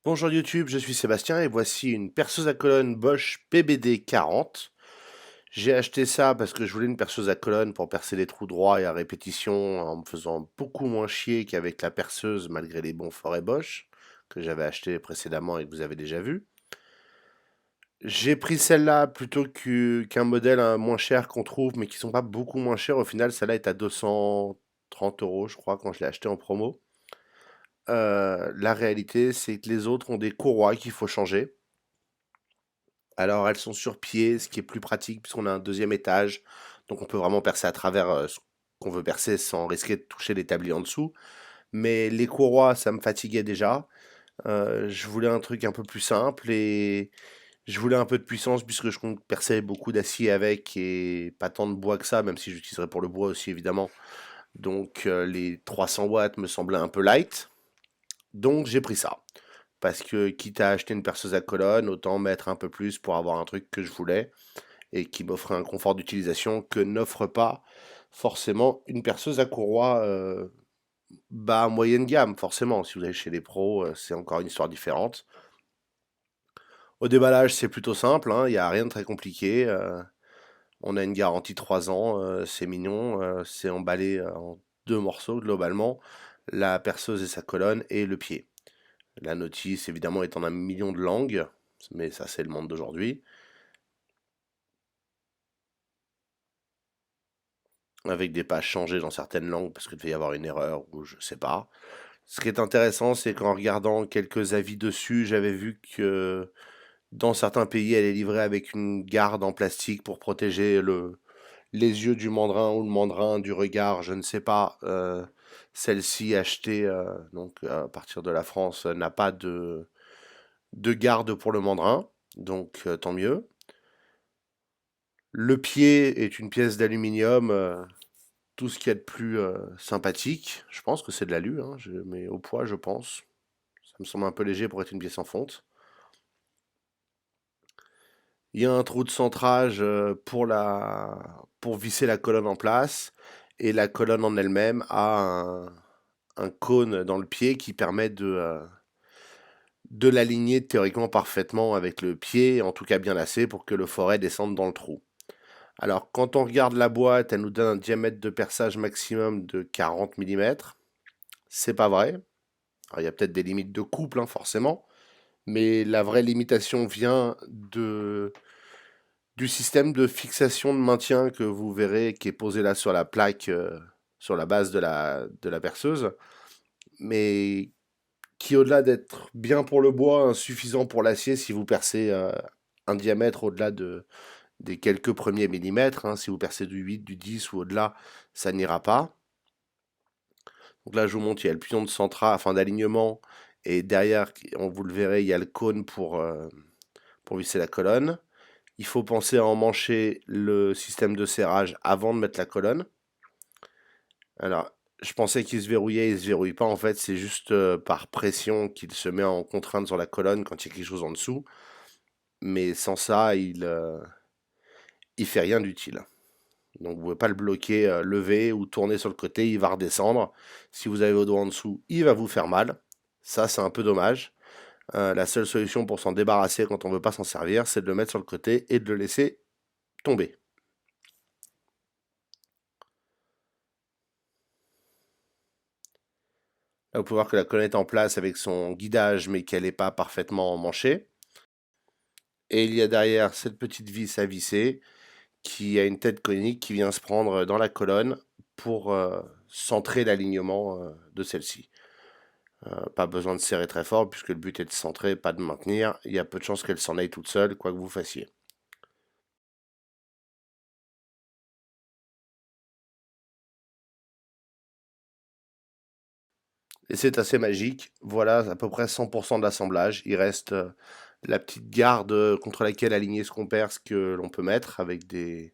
Bonjour YouTube, je suis Sébastien et voici une perceuse à colonne Bosch PBD 40. J'ai acheté ça parce que je voulais une perceuse à colonne pour percer les trous droits et à répétition en me faisant beaucoup moins chier qu'avec la perceuse malgré les bons forets Bosch que j'avais acheté précédemment et que vous avez déjà vu. J'ai pris celle-là plutôt qu'un modèle moins cher qu'on trouve mais qui sont pas beaucoup moins chers. Au final, celle-là est à 230 euros je crois quand je l'ai acheté en promo. La réalité, c'est que les autres ont des courroies qu'il faut changer. Alors elles sont sur pied, ce qui est plus pratique puisqu'on a un deuxième étage, donc on peut vraiment percer à travers ce qu'on veut percer sans risquer de toucher l'établi en dessous. Mais les courroies, ça me fatiguait déjà. Je voulais un truc un peu plus simple et je voulais un peu de puissance puisque je compte percer beaucoup d'acier avec et pas tant de bois que ça, même si j'utiliserai pour le bois aussi évidemment. Donc les 300 watts me semblaient un peu light. Donc j'ai pris ça. Parce que quitte à acheter une perceuse à colonne, autant mettre un peu plus pour avoir un truc que je voulais et qui m'offrait un confort d'utilisation que n'offre pas forcément une perceuse à courroie bas moyenne gamme. Forcément, si vous allez chez les pros, c'est encore une histoire différente. Au déballage, c'est plutôt simple, hein, il n'y a rien de très compliqué. On a une garantie 3 ans, c'est mignon, c'est emballé en deux morceaux globalement, la perceuse et sa colonne et le pied. La notice, évidemment, est en un million de langues, mais ça, c'est le monde d'aujourd'hui. Avec des pages changées dans certaines langues parce qu'il devait y avoir une erreur ou je sais pas. Ce qui est intéressant, c'est qu'en regardant quelques avis dessus, j'avais vu que dans certains pays, elle est livrée avec une garde en plastique pour protéger les yeux du mandrin ou le mandrin du regard, je ne sais pas. Celle-ci achetée donc à partir de la France n'a pas de garde pour le mandrin, donc tant mieux. Le pied est une pièce d'aluminium, tout ce qu'il y a de plus sympathique. Je pense que c'est de l'alu, hein, mais au poids, je pense. Ça me semble un peu léger pour être une pièce en fonte. Il y a un trou de centrage pour visser la colonne en place. Et la colonne en elle-même a un cône dans le pied qui permet de l'aligner théoriquement parfaitement avec le pied, en tout cas bien assez pour que le forêt descende dans le trou. Alors, quand on regarde la boîte, elle nous donne un diamètre de perçage maximum de 40 mm. C'est pas vrai. Alors, il y a peut-être des limites de couple, hein, forcément, mais la vraie limitation vient du système de fixation de maintien que vous verrez qui est posé là sur la plaque, sur la base de la perceuse, mais qui, au-delà d'être bien pour le bois, insuffisant pour l'acier si vous percez un diamètre au-delà des quelques premiers millimètres. Hein. Si vous percez du 8, du 10 ou au-delà, ça n'ira pas. Donc là, je vous montre, il y a le pion de centra, enfin d'alignement, et derrière, vous le verrez, il y a le cône pour visser la colonne. Il faut penser à emmancher le système de serrage avant de mettre la colonne. Alors, je pensais qu'il se verrouillait, il se verrouille pas. En fait, c'est juste par pression qu'il se met en contrainte sur la colonne quand il y a quelque chose en dessous. Mais sans ça, il fait rien d'utile. Donc, vous pouvez pas le bloquer, lever ou tourner sur le côté, il va redescendre. Si vous avez vos doigts en dessous, il va vous faire mal. Ça, c'est un peu dommage. La seule solution pour s'en débarrasser quand on veut pas s'en servir, c'est de le mettre sur le côté et de le laisser tomber. Là, vous pouvez voir que la colonne est en place avec son guidage, mais qu'elle n'est pas parfaitement emmanchée. Et il y a derrière cette petite vis à visser qui a une tête conique qui vient se prendre dans la colonne pour centrer l'alignement de celle-ci. Pas besoin de serrer très fort puisque le but est de centrer, pas de maintenir. Il y a peu de chances qu'elle s'en aille toute seule, quoi que vous fassiez. Et c'est assez magique. Voilà à peu près 100% de l'assemblage. Il reste la petite garde contre laquelle aligner ce qu'on perce que l'on peut mettre avec des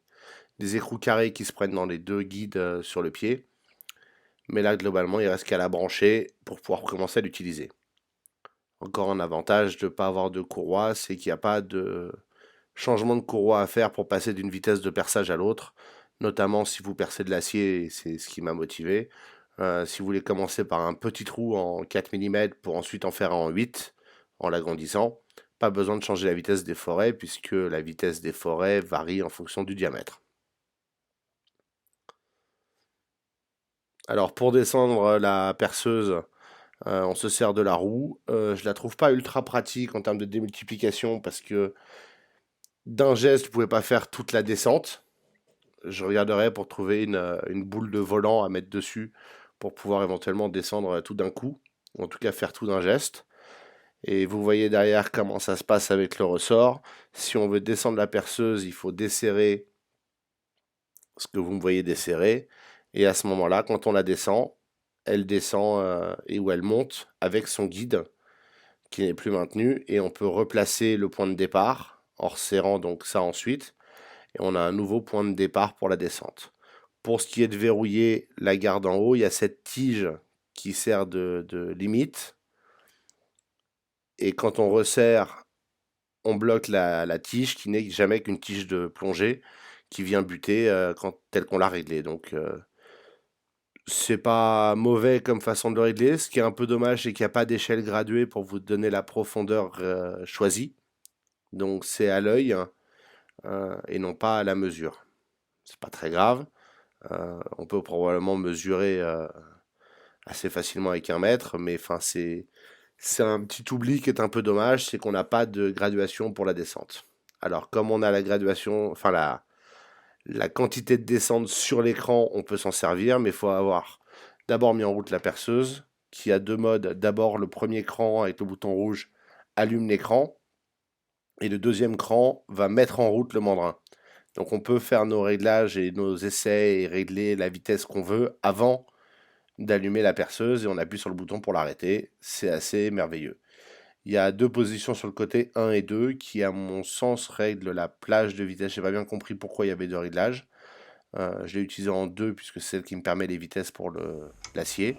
écrous carrés qui se prennent dans les deux guides sur le pied. Mais là, globalement, il reste qu'à la brancher pour pouvoir commencer à l'utiliser. Encore un avantage de ne pas avoir de courroie, c'est qu'il n'y a pas de changement de courroie à faire pour passer d'une vitesse de perçage à l'autre, notamment si vous percez de l'acier, c'est ce qui m'a motivé. Si vous voulez commencer par un petit trou en 4 mm pour ensuite en faire un en 8, en l'agrandissant. Pas besoin de changer la vitesse des forêts puisque la vitesse des forêts varie en fonction du diamètre. Alors pour descendre la perceuse, on se sert de la roue. Je la trouve pas ultra pratique en termes de démultiplication parce que d'un geste, vous pouvez pas faire toute la descente. Je regarderai pour trouver une boule de volant à mettre dessus pour pouvoir éventuellement descendre tout d'un coup, ou en tout cas faire tout d'un geste. Et vous voyez derrière comment ça se passe avec le ressort. Si on veut descendre la perceuse, il faut desserrer ce que vous me voyez desserrer. Et à ce moment-là, quand on la descend, elle descend et où elle monte avec son guide qui n'est plus maintenu. Et on peut replacer le point de départ en resserrant donc ça ensuite. Et on a un nouveau point de départ pour la descente. Pour ce qui est de verrouiller la garde en haut, il y a cette tige qui sert de limite. Et quand on resserre, on bloque la tige qui n'est jamais qu'une tige de plongée qui vient buter telle qu'on l'a réglée. Donc c'est pas mauvais comme façon de le régler. Ce qui est un peu dommage, c'est qu'il n'y a pas d'échelle graduée pour vous donner la profondeur choisie. Donc c'est à l'œil et non pas à la mesure. C'est pas très grave. On peut probablement mesurer assez facilement avec un mètre, mais enfin c'est un petit oubli qui est un peu dommage, c'est qu'on n'a pas de graduation pour la descente. Alors comme on a la graduation, enfin la quantité de descente sur l'écran, on peut s'en servir, mais il faut avoir d'abord mis en route la perceuse, qui a deux modes. D'abord le premier cran avec le bouton rouge allume l'écran, et le deuxième cran va mettre en route le mandrin. Donc on peut faire nos réglages et nos essais et régler la vitesse qu'on veut avant d'allumer la perceuse et on appuie sur le bouton pour l'arrêter. C'est assez merveilleux. Il y a deux positions sur le côté 1 et 2 qui, à mon sens, règlent la plage de vitesse. J'ai pas bien compris pourquoi il y avait deux réglages. Je l'ai utilisé en 2 puisque c'est celle qui me permet les vitesses pour l'acier.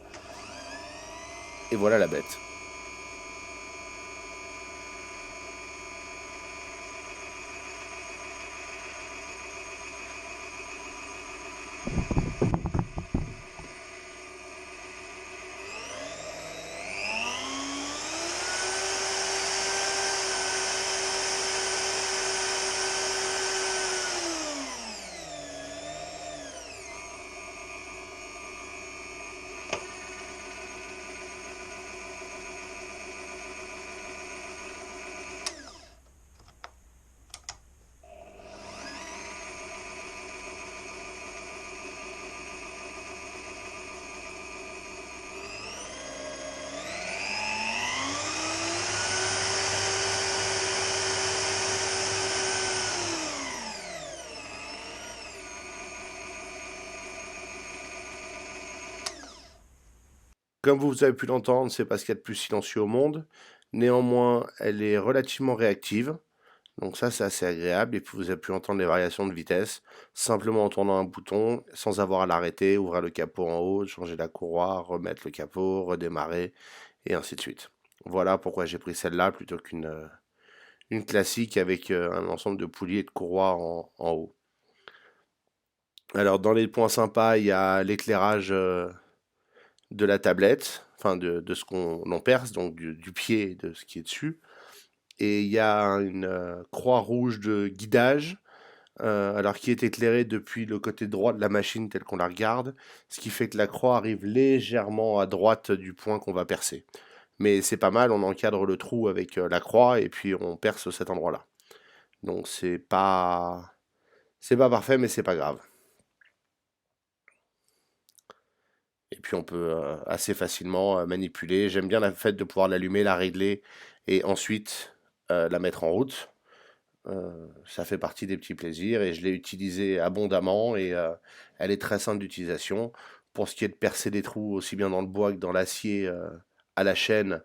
Et voilà la bête. Comme vous avez pu l'entendre, c'est pas ce qu'il y a de plus silencieux au monde. Néanmoins, elle est relativement réactive. Donc ça, c'est assez agréable. Et puis vous avez pu entendre les variations de vitesse simplement en tournant un bouton, sans avoir à l'arrêter, ouvrir le capot en haut, changer la courroie, remettre le capot, redémarrer, et ainsi de suite. Voilà pourquoi j'ai pris celle-là plutôt qu'une classique avec un ensemble de poulies et de courroies en haut. Alors dans les points sympas, il y a l'éclairage de la tablette, enfin de ce qu'on en perce, donc du pied et de ce qui est dessus. Et il y a une croix rouge de guidage, alors qui est éclairée depuis le côté droit de la machine tel qu'on la regarde, ce qui fait que la croix arrive légèrement à droite du point qu'on va percer. Mais c'est pas mal, on encadre le trou avec la croix et puis on perce cet endroit-là. Donc c'est pas parfait, mais c'est pas grave. Et puis on peut assez facilement manipuler. J'aime bien le fait de pouvoir l'allumer, la régler et ensuite la mettre en route. Ça fait partie des petits plaisirs et je l'ai utilisée abondamment et elle est très simple d'utilisation. Pour ce qui est de percer des trous aussi bien dans le bois que dans l'acier à la chaîne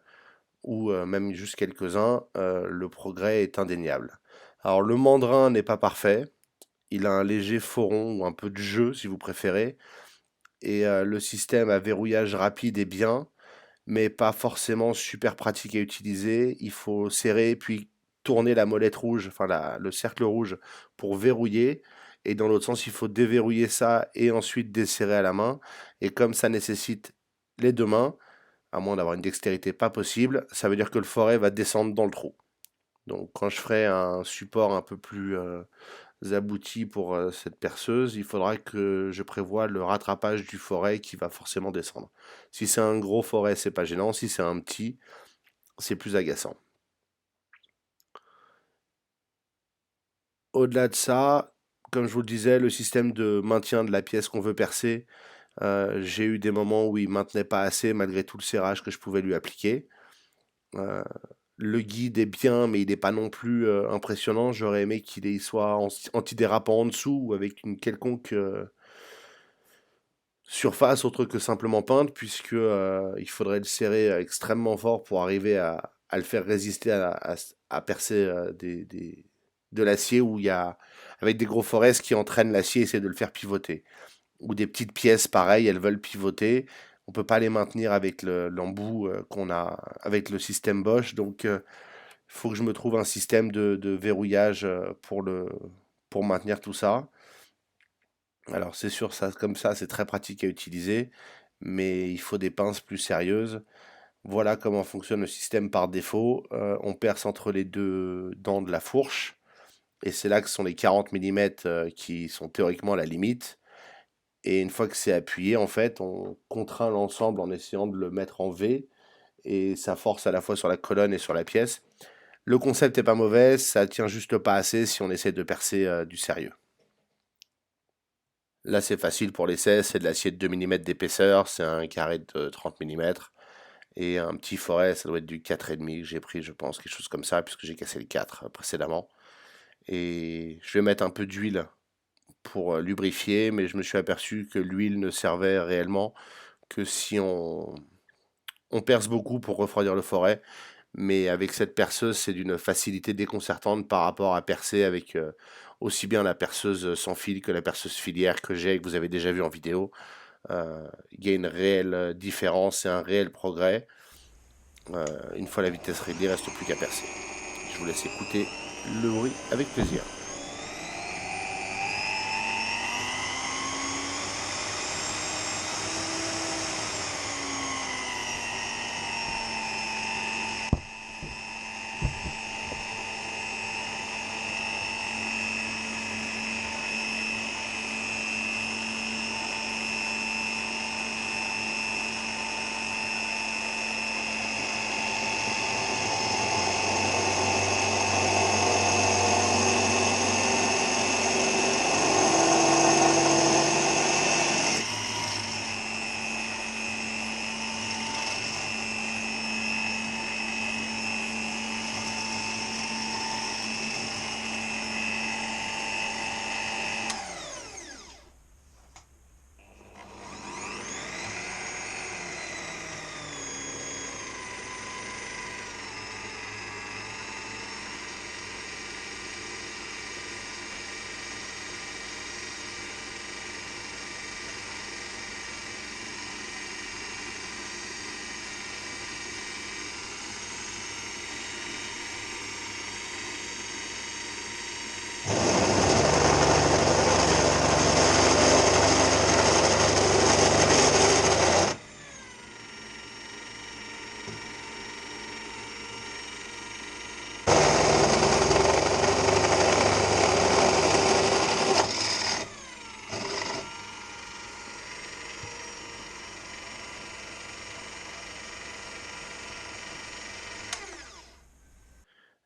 ou même juste quelques-uns, le progrès est indéniable. Alors le mandrin n'est pas parfait, il a un léger foron ou un peu de jeu si vous préférez, et le système à verrouillage rapide est bien, mais pas forcément super pratique à utiliser. Il faut serrer puis tourner la molette rouge, enfin le cercle rouge pour verrouiller. Et dans l'autre sens, il faut déverrouiller ça et ensuite desserrer à la main. Et comme ça nécessite les deux mains, à moins d'avoir une dextérité pas possible, ça veut dire que le forêt va descendre dans le trou. Donc quand je ferai un support un peu plus abouti pour cette perceuse, il faudra que je prévoie le rattrapage du forêt qui va forcément descendre. Si c'est un gros forêt, c'est pas gênant. Si c'est un petit, c'est plus agaçant. Au-delà de ça, comme je vous le disais, le système de maintien de la pièce qu'on veut percer, j'ai eu des moments où il maintenait pas assez malgré tout le serrage que je pouvais lui appliquer. Euh, le guide est bien, mais il n'est pas non plus impressionnant. J'aurais aimé qu'il soit antidérapant en dessous ou avec une quelconque surface autre que simplement peinte, puisque il faudrait le serrer extrêmement fort pour arriver à le faire résister à percer de l'acier où il y a avec des gros forest qui entraînent l'acier et essaient de le faire pivoter. Ou des petites pièces pareilles, elles veulent pivoter. On peut pas les maintenir avec l'embout qu'on a avec le système Bosch, donc il faut que je me trouve un système de verrouillage pour maintenir tout ça. Alors c'est sûr, ça comme ça, c'est très pratique à utiliser, mais il faut des pinces plus sérieuses. Voilà comment fonctionne le système par défaut. On perce entre les deux dents de la fourche, et c'est là que sont les 40 mm qui sont théoriquement la limite. Et une fois que c'est appuyé, en fait, on contraint l'ensemble en essayant de le mettre en V, et ça force à la fois sur la colonne et sur la pièce. Le concept est pas mauvais, ça tient juste pas assez si on essaie de percer du sérieux. Là, c'est facile pour l'essai, c'est de l'acier de 2 mm d'épaisseur, c'est un carré de 30 mm. Et un petit forêt, ça doit être du 4,5 que j'ai pris, je pense, quelque chose comme ça, puisque j'ai cassé le 4 précédemment. Et je vais mettre un peu d'huile pour lubrifier, mais je me suis aperçu que l'huile ne servait réellement que si on perce beaucoup pour refroidir le forêt. Mais avec cette perceuse, c'est d'une facilité déconcertante par rapport à percer avec aussi bien la perceuse sans fil que la perceuse filière que j'ai et que vous avez déjà vu en vidéo. Il y a une réelle différence et un réel progrès. Une fois la vitesse réglée, il ne reste plus qu'à percer. Je vous laisse écouter le bruit avec plaisir.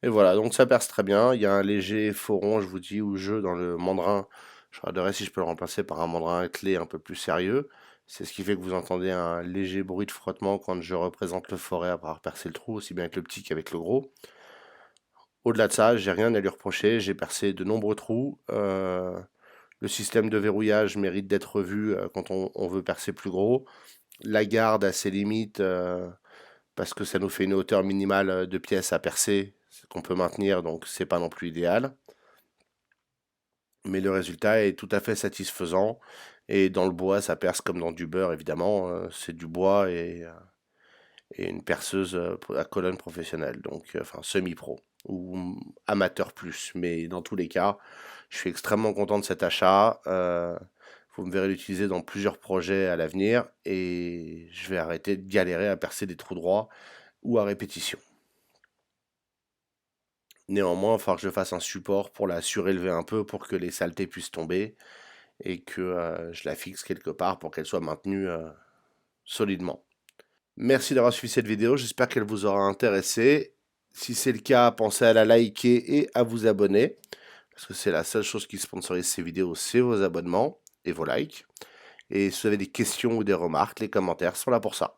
Et voilà, donc ça perce très bien. Il y a un léger fauron, je vous dis, ou jeu dans le mandrin. Je regarderai si je peux le remplacer par un mandrin à clé un peu plus sérieux. C'est ce qui fait que vous entendez un léger bruit de frottement quand je représente le forêt après avoir percé le trou, aussi bien avec le petit qu'avec le gros. Au-delà de ça, j'ai rien à lui reprocher. J'ai percé de nombreux trous. Le système de verrouillage mérite d'être revu quand on veut percer plus gros. La garde a ses limites parce que ça nous fait une hauteur minimale de pièces à percer qu'on peut maintenir, donc c'est pas non plus idéal. Mais le résultat est tout à fait satisfaisant. Et dans le bois, ça perce comme dans du beurre, évidemment. C'est du bois et une perceuse à colonne professionnelle, donc enfin semi-pro ou amateur plus. Mais dans tous les cas, je suis extrêmement content de cet achat. Vous me verrez l'utiliser dans plusieurs projets à l'avenir et je vais arrêter de galérer à percer des trous droits ou à répétition. Néanmoins, il va falloir que je fasse un support pour la surélever un peu pour que les saletés puissent tomber et que je la fixe quelque part pour qu'elle soit maintenue solidement. Merci d'avoir suivi cette vidéo, j'espère qu'elle vous aura intéressé. Si c'est le cas, pensez à la liker et à vous abonner, parce que c'est la seule chose qui sponsorise ces vidéos, c'est vos abonnements et vos likes. Et si vous avez des questions ou des remarques, les commentaires sont là pour ça.